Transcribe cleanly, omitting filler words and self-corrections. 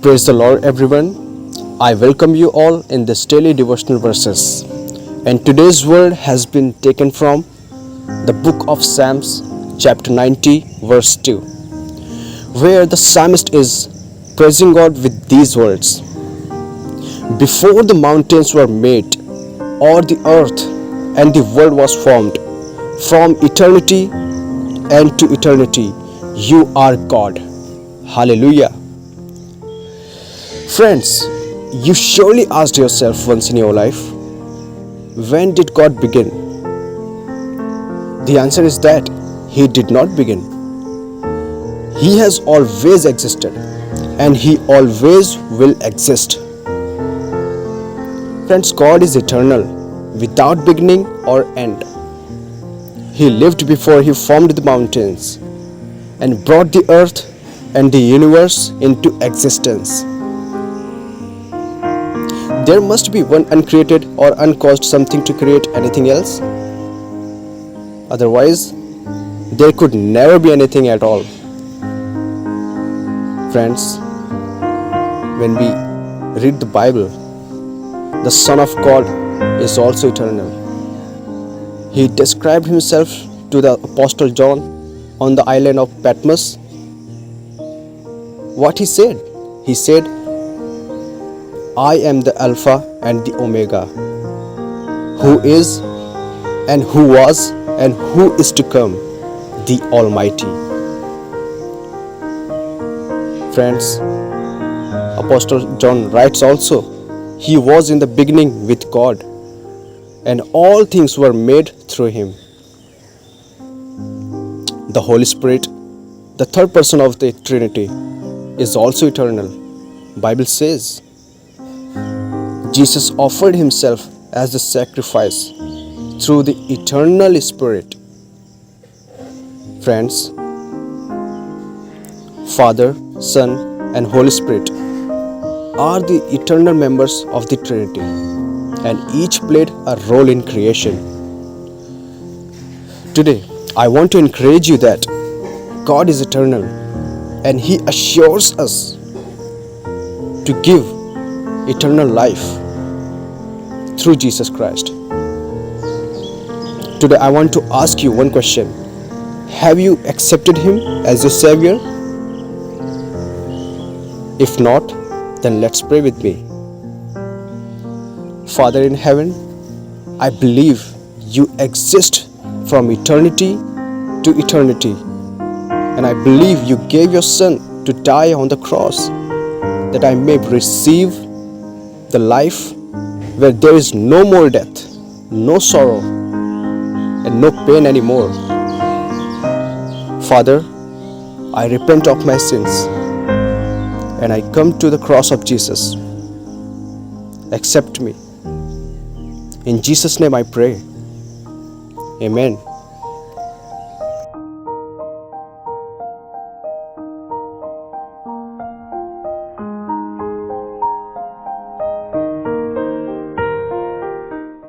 Praise the Lord, everyone. I welcome you all in this daily devotional verses. And today's word has been taken from the book of Psalms, chapter 90, verse 2, where the psalmist is praising God with these words: Before the mountains were made, or the earth and the world was formed, from eternity and to eternity, you are God. Hallelujah. Friends, you surely asked yourself once in your life, when did God begin? The answer is that He did not begin. He has always existed and He always will exist. Friends, God is eternal, without beginning or end. He lived before He formed the mountains and brought the earth and the universe into existence. There must be one uncreated or uncaused something to create anything else. Otherwise, there could never be anything at all. Friends, when we read the Bible, the Son of God is also eternal. He described Himself to the Apostle John on the island of Patmos. What he said? He said, I am the Alpha and the Omega, who is and who was and who is to come, the Almighty. Friends, Apostle John writes also, He was in the beginning with God, and all things were made through Him. The Holy Spirit, the third person of the Trinity, is also eternal. Bible says, Jesus offered Himself as the sacrifice through the eternal Spirit. Friends, Father, Son, and Holy Spirit are the eternal members of the Trinity, and each played a role in creation. Today, I want to encourage you that God is eternal, and He assures us to give eternal life through Jesus Christ. Today I want to ask you one question. Have you accepted Him as your Savior? If not, then let's pray with me. Father in heaven, I believe You exist from eternity to eternity, and I believe You gave Your Son to die on the cross that I may receive the life where there is no more death, no sorrow, and no pain anymore. Father, I repent of my sins and I come to the cross of Jesus. Accept me. In Jesus' name I pray. Amen.